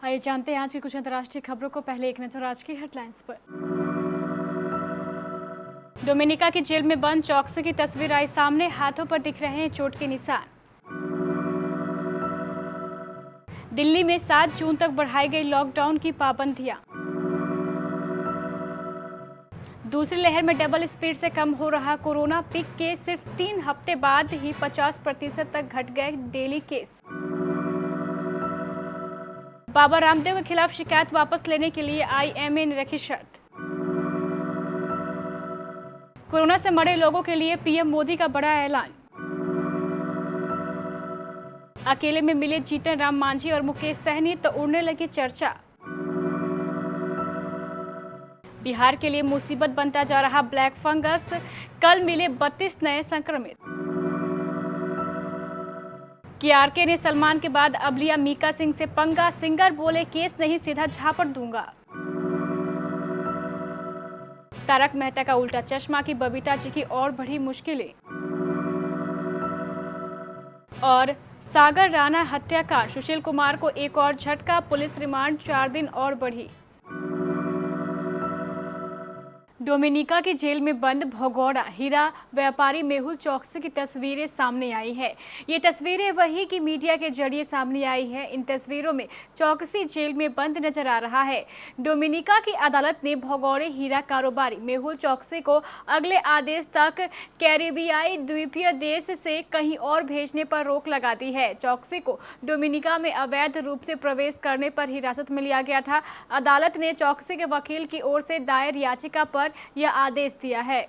आइए जानते हैं आज की कुछ अंतर्राष्ट्रीय खबरों को। पहले एक नजर आज की हेडलाइंस पर। डोमिनिका की जेल में बंद चौकसी की तस्वीर आई सामने, हाथों पर दिख रहे हैं चोट के निशान। दिल्ली में 7 जून तक बढ़ाई गई लॉकडाउन की पाबंदियां। दूसरी लहर में डबल स्पीड से कम हो रहा कोरोना, पीक के सिर्फ 3 हफ्ते बाद ही 50% तक घट गए डेली केस। बाबा रामदेव के खिलाफ शिकायत वापस लेने के लिए आईएमए ने रखी शर्त। कोरोना से मरे लोगों के लिए पीएम मोदी का बड़ा ऐलान। अकेले में मिले जीतन राम मांझी और मुकेश सहनी तो उड़ने लगी चर्चा। बिहार के लिए मुसीबत बनता जा रहा ब्लैक फंगस, कल मिले 32 नए संक्रमित। केआरके ने सलमान के बाद अब लिया मीका सिंह से पंगा, सिंगर बोले केस नहीं सीधा झापड़ दूंगा। तारक मेहता का उल्टा चश्मा की बबीता जी की और बढ़ी मुश्किलें। और सागर राणा हत्याकांड, सुशील कुमार को एक और झटका, पुलिस रिमांड 4 दिन और बढ़ी। डोमिनिका की जेल में बंद भगौड़ा हीरा व्यापारी मेहुल चौकसी की तस्वीरें सामने आई है। ये तस्वीरें वही की मीडिया के जरिए सामने आई है। इन तस्वीरों में चौकसी जेल में बंद नजर आ रहा है। डोमिनिका की अदालत ने भगौड़े हीरा कारोबारी मेहुल चौकसी को अगले आदेश तक कैरिबियाई द्वीपीय देश से कहीं और भेजने पर रोक लगा दी है। चौकसी को डोमिनिका में अवैध रूप से प्रवेश करने पर हिरासत में लिया गया था। अदालत ने चौकसी के वकील की ओर से दायर याचिका पर यह आदेश दिया है।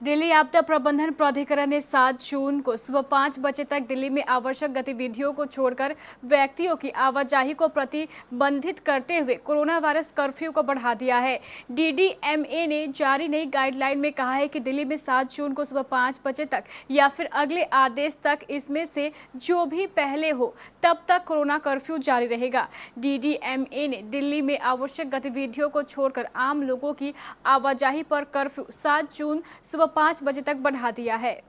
दिल्ली आपदा प्रबंधन प्राधिकरण ने 7 जून को सुबह 5 बजे तक दिल्ली में आवश्यक गतिविधियों को छोड़कर व्यक्तियों की आवाजाही को प्रतिबंधित करते हुए कोरोना वायरस कर्फ्यू को बढ़ा दिया है। डीडीएमए ने जारी नई गाइडलाइन में कहा है कि दिल्ली में 7 जून को सुबह 5 बजे तक या फिर अगले आदेश तक इसमें से जो भी पहले हो तब तक कोरोना कर्फ्यू जारी रहेगा। डीडीएमए ने दिल्ली में आवश्यक गतिविधियों को छोड़कर आम लोगों की आवाजाही पर कर्फ्यू 7 जून सुबह 5 बजे तक बढ़ा दिया है।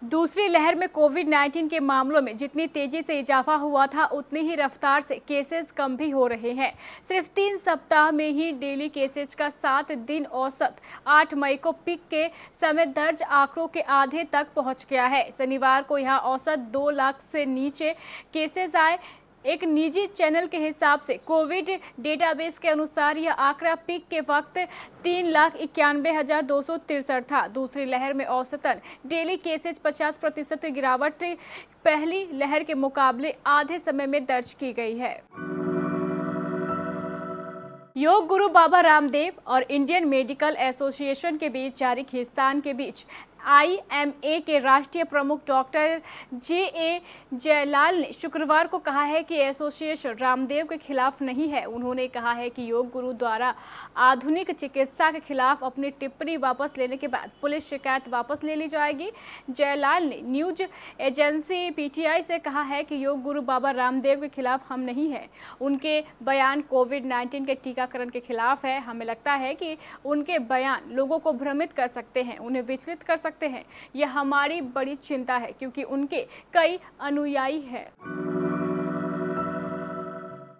दूसरी लहर में कोविड-19 के मामलों में जितनी तेजी से इजाफा हुआ था उतनी ही रफ्तार से केसेस कम भी हो रहे हैं। सिर्फ 3 सप्ताह में ही डेली केसेस का 7 दिन औसत 8 मई को पीक के समय दर्ज आंकड़ों के आधे तक पहुंच गया है। शनिवार को यहां औसत 2 लाख से नीचे केसेस आए। एक निजी चैनल के हिसाब से कोविड डेटाबेस के अनुसार यह आंकड़ा पीक के वक्त 3,91,263 था। दूसरी लहर में औसतन डेली केसेज 50% गिरावट पहली लहर के मुकाबले आधे समय में दर्ज की गई है। योग गुरु बाबा रामदेव और इंडियन मेडिकल एसोसिएशन के बीच जारी खींचतान के बीच आईएमए के राष्ट्रीय प्रमुख डॉक्टर जे जयलाल ने शुक्रवार को कहा है कि एसोसिएशन रामदेव के खिलाफ नहीं है। उन्होंने कहा है कि योग गुरु द्वारा आधुनिक चिकित्सा के खिलाफ अपनी टिप्पणी वापस लेने के बाद पुलिस शिकायत वापस ले ली जाएगी। जयलाल ने न्यूज एजेंसी पीटीआई से कहा है कि योग गुरु बाबा रामदेव के खिलाफ हम नहीं है। उनके बयान कोविड-19 के टीकाकरण के खिलाफ है। हमें लगता है कि उनके बयान लोगों को भ्रमित कर सकते हैं, उन्हें विचलित कर सकते हैं। यह हमारी बड़ी चिंता है क्योंकि उनके कई अनुयायी हैं।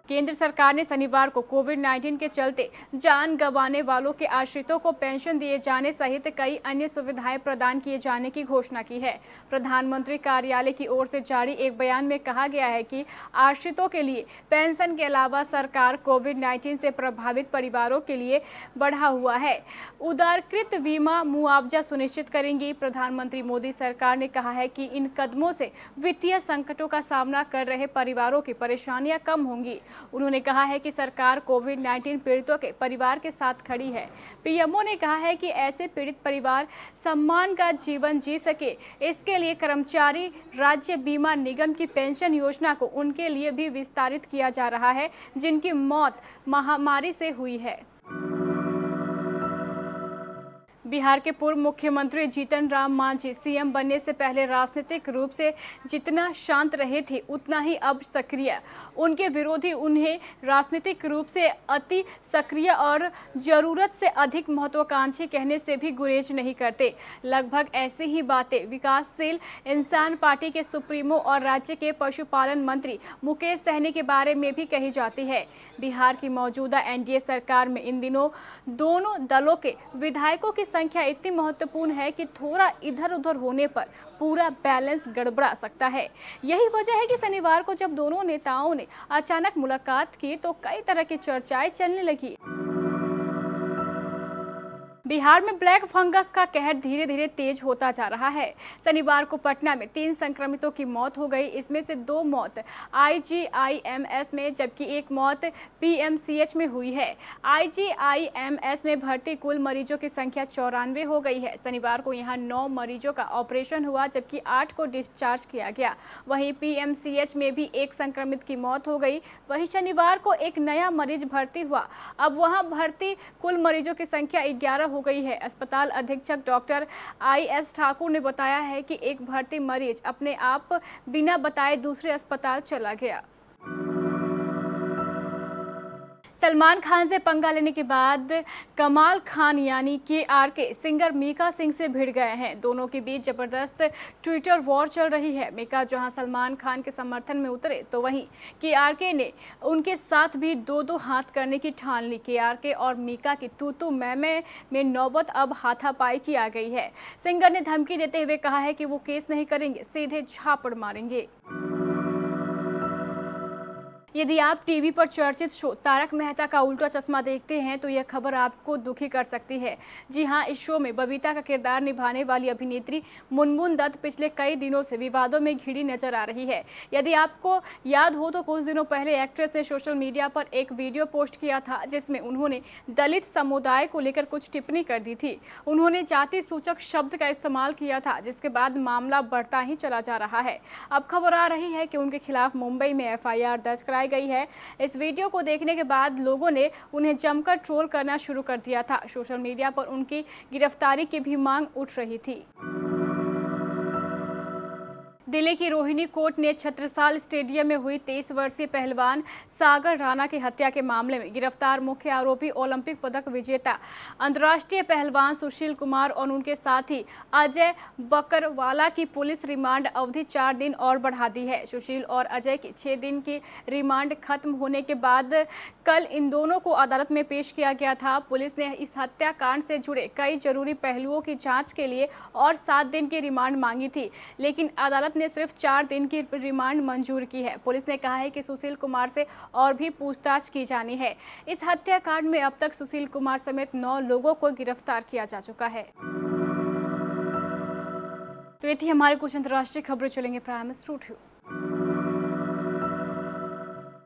केंद्र सरकार ने शनिवार को कोविड-19 के चलते जान गंवाने वालों के आश्रितों को पेंशन दिए जाने सहित कई अन्य सुविधाएं प्रदान किए जाने की घोषणा की है। प्रधानमंत्री कार्यालय की ओर से जारी एक बयान में कहा गया है कि आश्रितों के लिए पेंशन के अलावा सरकार कोविड-19 से प्रभावित परिवारों के लिए बढ़ा हुआ है उदारीकृत बीमा मुआवजा सुनिश्चित करेंगी। प्रधानमंत्री मोदी सरकार ने कहा है कि इन कदमों से वित्तीय संकटों का सामना कर रहे परिवारों की परेशानियां कम होंगी। उन्होंने कहा है कि सरकार कोविड-19 पीड़ितों के परिवार के साथ खड़ी है। पीएमओ ने कहा है कि ऐसे पीड़ित परिवार सम्मान का जीवन जी सके, इसके लिए कर्मचारी राज्य बीमा निगम की पेंशन योजना को उनके लिए भी विस्तारित किया जा रहा है जिनकी मौत महामारी से हुई है। बिहार के पूर्व मुख्यमंत्री जीतन राम मांझी सीएम बनने से पहले राजनीतिक रूप से जितना शांत रहे थे उतना ही अब सक्रिय। उनके विरोधी उन्हें राजनीतिक रूप से अति सक्रिय और जरूरत से अधिक महत्वाकांक्षी कहने से भी गुरेज नहीं करते। लगभग ऐसी ही बातें विकासशील इंसान पार्टी के सुप्रीमो और राज्य के पशुपालन मंत्री मुकेश सहनी के बारे में भी कही जाती है। बिहार की मौजूदा एनडीए सरकार में इन दिनों दोनों दलों के विधायकों की संख्या इतनी महत्वपूर्ण है कि थोड़ा इधर उधर होने पर पूरा बैलेंस गड़बड़ा सकता है। यही वजह है कि शनिवार को जब दोनों नेताओं ने अचानक मुलाकात की तो कई तरह की चर्चाएं चलने लगी। बिहार में ब्लैक फंगस का कहर धीरे धीरे तेज होता जा रहा है। शनिवार को पटना में 3 संक्रमितों की मौत हो गई। इसमें से 2 मौत IGIMS में जबकि 1 मौत PMCH में हुई है। IGIMS में भर्ती कुल मरीजों की संख्या 94 हो गई है। शनिवार को यहां 9 मरीजों का ऑपरेशन हुआ जबकि 8 को डिस्चार्ज किया गया। वहीं PMCH में भी 1 संक्रमित की मौत हो गई। वहीं शनिवार को एक नया मरीज भर्ती हुआ। अब वहां भर्ती कुल मरीजों की संख्या 11 हो गई है। अस्पताल अधीक्षक डॉक्टर IS ठाकुर ने बताया है कि एक भर्ती मरीज अपने आप बिना बताए दूसरे अस्पताल चला गया। सलमान खान से पंगा लेने के बाद कमाल खान यानी KRK सिंगर मीका सिंह से भिड़ गए हैं। दोनों के बीच जबरदस्त ट्विटर वॉर चल रही है। मीका जहां सलमान खान के समर्थन में उतरे तो वहीं KRK ने उनके साथ भी 2-2 हाथ करने की ठान ली। KRK और मीका की तू मैं में नौबत अब हाथापाई की आ गई है। सिंगर ने धमकी देते हुए कहा है कि वो केस नहीं करेंगे, सीधे झापड़ मारेंगे। यदि आप टीवी पर चर्चित शो तारक मेहता का उल्टा चश्मा देखते हैं तो यह खबर आपको दुखी कर सकती है। जी हां, इस शो में बबीता का किरदार निभाने वाली अभिनेत्री मुनमुन दत्त पिछले कई दिनों से विवादों में घिरी नजर आ रही है। यदि आपको याद हो तो कुछ दिनों पहले एक्ट्रेस ने सोशल मीडिया पर एक वीडियो पोस्ट किया था जिसमें उन्होंने दलित समुदाय को लेकर कुछ टिप्पणी कर दी थी। उन्होंने जाति सूचक शब्द का इस्तेमाल किया था, जिसके बाद मामला बढ़ता ही चला जा रहा है। अब खबर आ रही है कि उनके खिलाफ मुंबई में FIR दर्ज गई है। इस वीडियो को देखने के बाद लोगों ने उन्हें जमकर ट्रोल करना शुरू कर दिया था। सोशल मीडिया पर उनकी गिरफ्तारी की भी मांग उठ रही थी। दिल्ली की रोहिणी कोर्ट ने छत्रसाल स्टेडियम में हुई 23 वर्षीय पहलवान सागर राणा की हत्या के मामले में गिरफ्तार मुख्य आरोपी ओलंपिक पदक विजेता अंतर्राष्ट्रीय पहलवान सुशील कुमार और उनके साथी अजय बकरवाला की पुलिस रिमांड अवधि 4 दिन और बढ़ा दी है। सुशील और अजय की 6 दिन की रिमांड खत्म होने के बाद कल इन दोनों को अदालत में पेश किया गया था। पुलिस ने इस हत्याकांड से जुड़े कई जरूरी पहलुओं की जांच के लिए और 7 दिन की रिमांड मांगी थी, लेकिन अदालत ने सिर्फ 4 दिन की रिमांड मंजूर की है। पुलिस ने कहा है कि सुशील कुमार से और भी पूछताछ की जानी है। इस हत्याकांड में अब तक सुशील कुमार समेत 9 लोगों को गिरफ्तार किया जा चुका है। तो ये थी हमारे कुछ अंतर्राष्ट्रीय खबरें। चलेंगे प्राइम स्टूडियो।